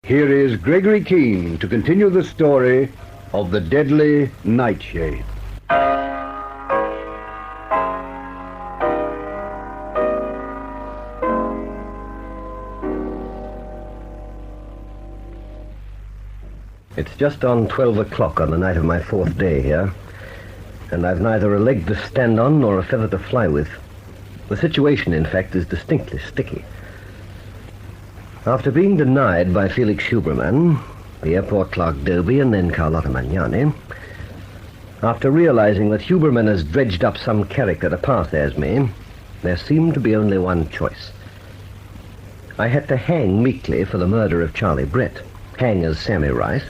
Here is Gregory Keene to continue the story of the deadly Nightshade. It's just on 12 o'clock on the night of my 4th day here, and I've neither a leg to stand on nor a feather to fly with. The situation, in fact, is distinctly sticky. After being denied by Felix Huberman, the airport clerk Dobie, and then Carlotta Magnani, after realizing that Huberman has dredged up some character to pass as me, there seemed to be only one choice. I had to hang meekly for the murder of Charlie Brett, hang as Sammy Rice,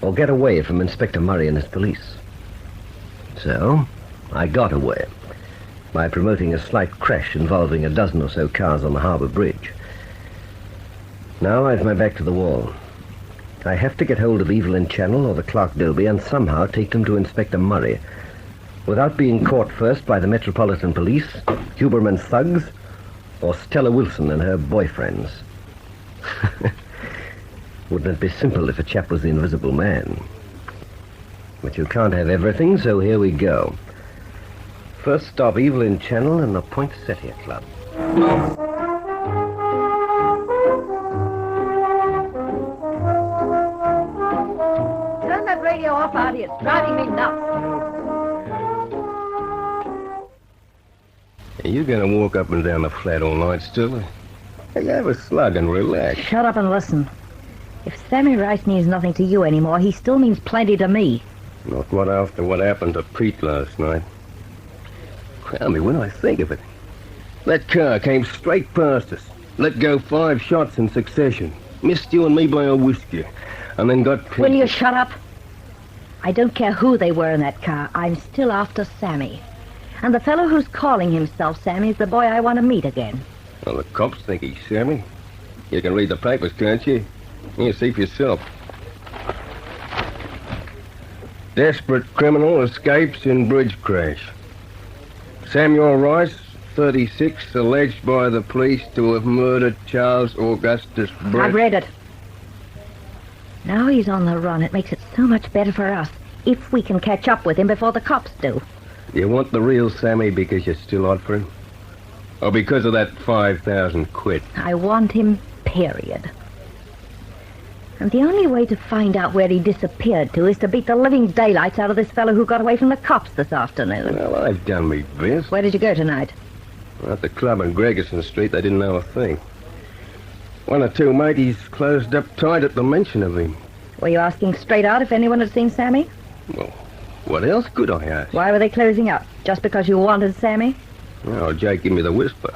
or get away from Inspector Murray and his police. So, I got away by promoting a slight crash involving a dozen or so cars on the Harbor Bridge. Now I've my back to the wall. I have to get hold of Evelyn Channel or the clerk Dobie and somehow take them to Inspector Murray without being caught first by the Metropolitan Police, Huberman's thugs, or Stella Wilson and her boyfriends. Wouldn't it be simple if a chap was the Invisible Man? But you can't have everything, so here we go. First stop, Evelyn Channel and the Poinsettia Club. Turn that radio off, Artie. It's driving me nuts. Are you going to walk up and down the flat all night, Stella? Hey, have a slug and relax. Shut up and listen. If Sammy Rice means nothing to you anymore, he still means plenty to me. Not what after what happened to Pete last night. Tell me, when I think of it, that car came straight past us, let go 5 shots in succession, missed you and me by a whisker, and then got Pete. Will you shut up? I don't care who they were in that car. I'm still after Sammy. And the fellow who's calling himself Sammy is the boy I want to meet again. Well, the cops think he's Sammy. You can read the papers, can't you? You see for yourself. Desperate criminal escapes in bridge crash. Samuel Rice, 36, alleged by the police to have murdered Charles Augustus Brett. I've read it. Now he's on the run. It makes it so much better for us if we can catch up with him before the cops do. You want the real Sammy because you're still hot for him? Or because of that 5,000 quid? I want him, period. And the only way to find out where he disappeared to is to beat the living daylights out of this fellow who got away from the cops this afternoon. Well, I've done me best. Where did you go tonight? At the club on Gregerson Street, they didn't know a thing. 1 or 2 mateys closed up tight at the mention of him. Were you asking straight out if anyone had seen Sammy? Well, what else could I ask? Why were they closing up? Just because you wanted Sammy? Well, Jake gave me the whisper.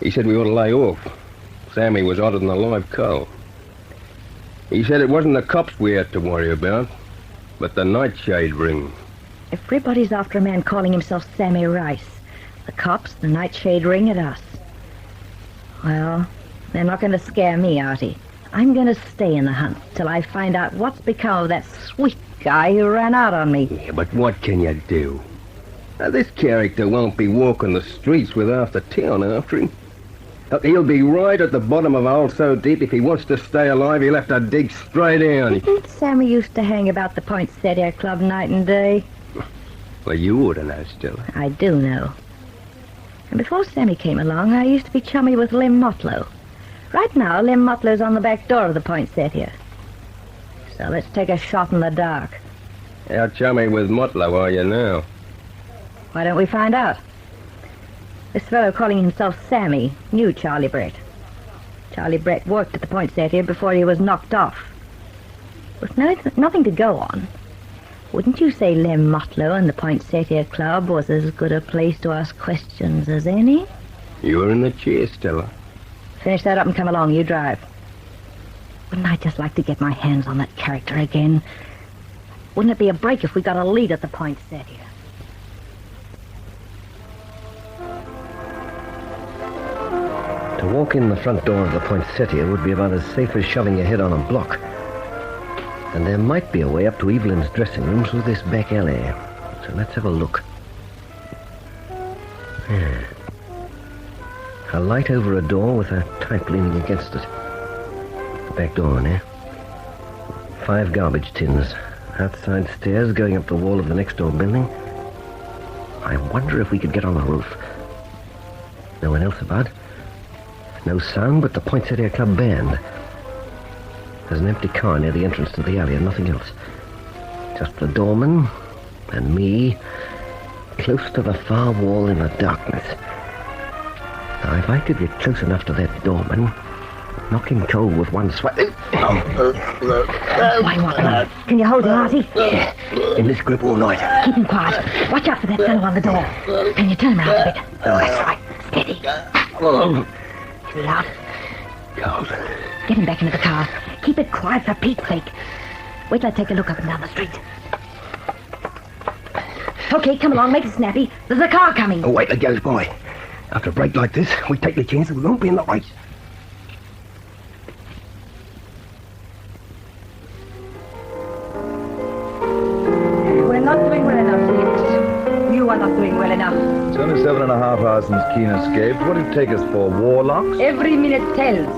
He said we ought to lay off. Sammy was hotter than a live coal. He said it wasn't the cops we had to worry about, but the Nightshade ring. Everybody's after a man calling himself Sammy Rice. The cops, the Nightshade ring, and us. Well, they're not going to scare me, Artie. I'm going to stay in the hunt till I find out what's become of that sweet guy who ran out on me. Yeah, but what can you do? Now, this character won't be walking the streets with half the town after him. He'll be right at the bottom of a hole so deep, if he wants to stay alive, he'll have to dig straight down. Didn't Sammy used to hang about the Poinsettia Club night and day? Well, you ought to know, Stella. I do know. And before Sammy came along, I used to be chummy with Lim Motlow. Right now, Lim Motlow's on the back door of the Poinsettia. So let's take a shot in the dark. How chummy with Motlow are you now? Why don't we find out? This fellow calling himself Sammy knew Charlie Brett. Charlie Brett worked at the Poinsettia before he was knocked off. With nothing to go on, wouldn't you say Lim Motlow and the Poinsettia Club was as good a place to ask questions as any? You're in the chair, Stella. Finish that up and come along. You drive. Wouldn't I just like to get my hands on that character again? Wouldn't it be a break if we got a lead at the Poinsettia? To walk in the front door of the Poinsettia would be about as safe as shoving your head on a block. And there might be a way up to Evelyn's dressing room through this back alley. So let's have a look. Yeah. A light over a door with a type leaning against it. Back door, eh? 5 garbage tins. Outside stairs going up the wall of the next door building. I wonder if we could get on the roof. No one else about. No sound but the Poinsettia Club band. There's an empty car near the entrance to the alley and nothing else. Just the doorman and me, close to the far wall in the darkness. Now, if I could get close enough to that doorman, knock him cold with one swipe. Why not? Can you hold him, Artie? Yeah, in this grip all night. Keep him quiet. Watch out for that fellow on the door. Can you turn him around a bit? That's right. Steady. Too loud. Cold. Get him back into the car. Keep it quiet for Pete's sake. Wait till I take a look up and down the street. Okay, come along, make it snappy. There's a car coming. Oh, wait till it goes by. After a break like this, we take the chance that we won't be in the race. We're not doing well enough, Felix. You are not doing well enough. It's only 7.5 hours since Keene escaped. What did it take us for? Warlocks? Every minute tells.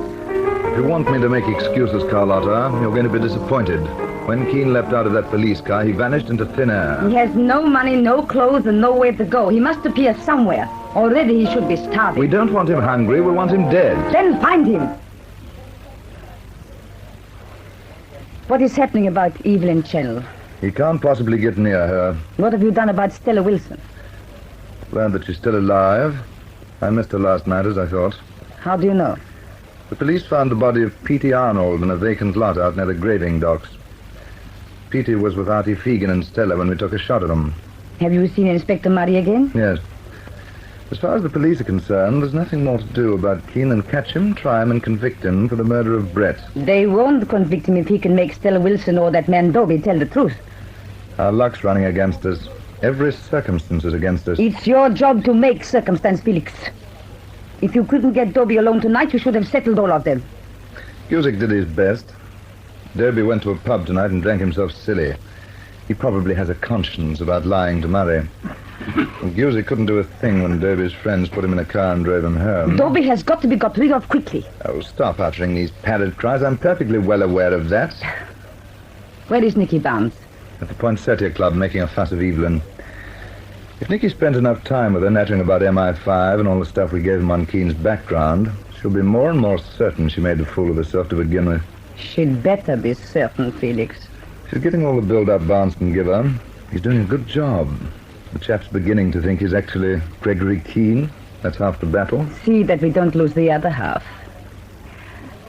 If you want me to make excuses, Carlotta, you're going to be disappointed. When Keene leapt out of that police car, he vanished into thin air. He has no money, no clothes, and nowhere to go. He must appear somewhere. Already he should be starving. We don't want him hungry, we want him dead. Then find him. What is happening about Evelyn Channel? He can't possibly get near her. What have you done about Stella Wilson? Learned that she's still alive. I missed her last night, as I thought. How do you know? The police found the body of Petey Arnold in a vacant lot out near the grading docks. Petey was with Artie Fegan and Stella when we took a shot at him. Have you seen Inspector Murray again? Yes. As far as the police are concerned, there's nothing more to do about Keene and catch him, try him, and convict him for the murder of Brett. They won't convict him if he can make Stella Wilson or that man Dobie tell the truth. Our luck's running against us. Every circumstance is against us. It's your job to make circumstance, Felix. If you couldn't get Dobie alone tonight, you should have settled all of them. Cusick did his best. Dobie went to a pub tonight and drank himself silly. He probably has a conscience about lying to Murray. And Cusick couldn't do a thing when Dobie's friends put him in a car and drove him home. Dobie has got to be got rid of quickly. Oh, stop uttering these parrot cries. I'm perfectly well aware of that. Where is Nicky Barnes? At the Poinsettia Club, making a fuss of Evelyn. If Nicky spent enough time with her nattering about MI5 and all the stuff we gave him on Keene's background, she'll be more and more certain she made a fool of herself to begin with. She'd better be certain, Felix. She's getting all the build-up Barnes can give her. He's doing a good job. The chap's beginning to think he's actually Gregory Keene. That's half the battle. See that we don't lose the other half.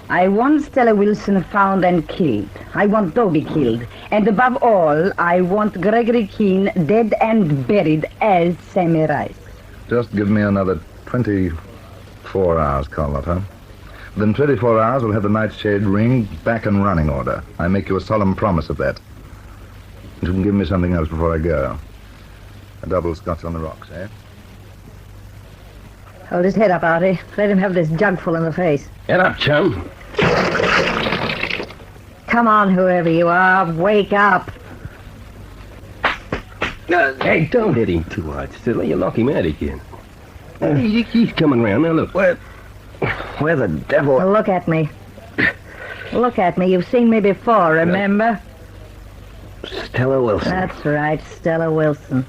I want Stella Wilson found and killed. I want Dobie killed. And above all, I want Gregory Keene dead and buried as Sammy Rice. Just give me another 24 hours, Carlotta. Within 24 hours, we'll have the NightShade ring back in running order. I make you a solemn promise of that. And you can give me something else before I go. A double scotch on the rocks, eh? Hold his head up, Artie. Let him have this jug full in the face. Get up, chum. Come on, whoever you are, wake up. Hey, don't hit him too hard, Stella. You'll knock him out again. He's coming round. Now, look. Where the devil... Well, look at me. Look at me. You've seen me before, remember? Stella Wilson. That's right, Stella Wilson.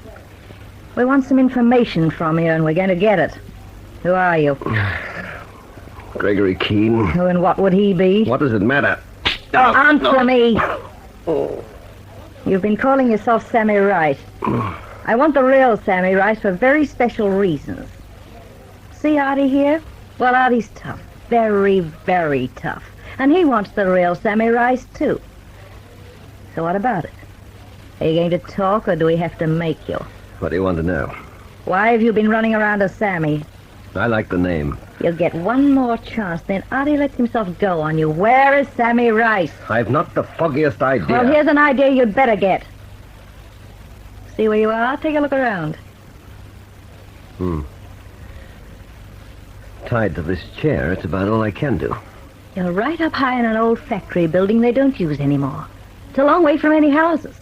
We want some information from you, and we're going to get it. Who are you? Gregory Keene. Who and what would he be? What does it matter? Answer me. You've been calling yourself Sammy Rice. I want the real Sammy Rice for very special reasons. See Artie here? Well, Artie's tough. Very, very tough. And he wants the real Sammy Rice, too. So what about it? Are you going to talk, or do we have to make you? What do you want to know? Why have you been running around as Sammy? I like the name. You'll get one more chance, then Artie lets himself go on you. Where is Sammy Rice? I've not the foggiest idea. Well, here's an idea you'd better get. See where you are? Take a look around. Tied to this chair, it's about all I can do. You're right up high in an old factory building they don't use anymore. It's a long way from any houses.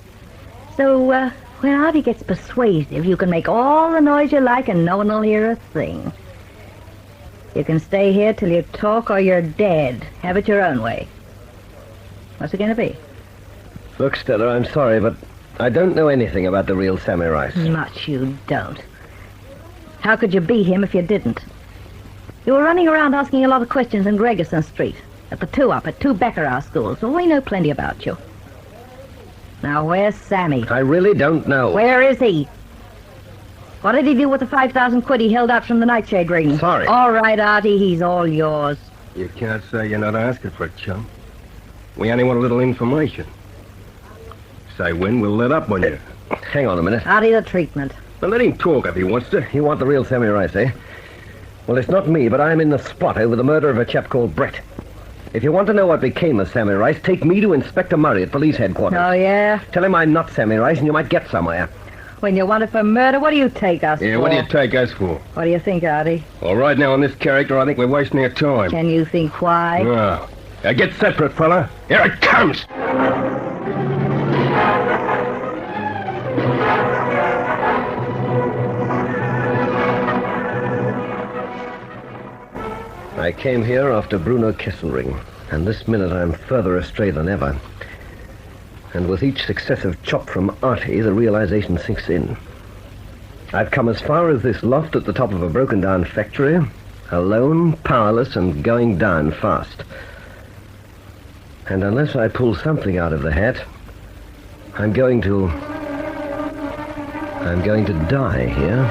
So, when Artie gets persuasive, you can make all the noise you like and no one will hear a thing. You can stay here till you talk or you're dead. Have it your own way. What's it going to be? Look, Stella, I'm sorry, but I don't know anything about the real Sammy Rice. Much you don't. How could you be him if you didn't? You were running around asking a lot of questions in Gregerson Street, at the two-up, at two Beckerow schools, so we know plenty about you. Now, where's Sammy? I really don't know. Where is he? What did he do with the 5,000 quid he held out from the NightShade ring? Sorry. All right, Artie, he's all yours. You can't say you're not asking for it, chum. We only want a little information. Say when, we'll let up on you. Hang on a minute. Artie, the treatment. Now let him talk if he wants to. You want the real Sammy Rice, eh? Well, it's not me, but I'm in the spot over the murder of a chap called Brett. If you want to know what became of Sammy Rice, take me to Inspector Murray at police headquarters. Oh, yeah? Tell him I'm not Sammy Rice and you might get somewhere. When you want it for murder, what do you take us for? Yeah, what do you take us for? What do you think, Artie? Well, right now on this character, I think we're wasting our time. Can you think why? No. Now get separate, fella. Here it comes! I came here after Bruno Kesselring, and this minute I'm further astray than ever. And with each successive chop from Artie, the realization sinks in. I've come as far as this loft at the top of a broken-down factory, alone, powerless, and going down fast. And unless I pull something out of the hat, I'm going to die here.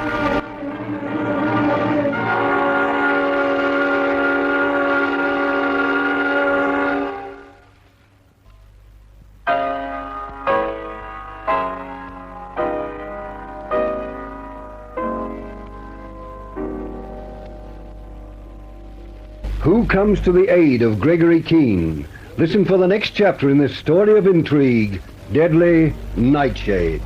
Who comes to the aid of Gregory Keene? Listen for the next chapter in this story of intrigue, Deadly Nightshade.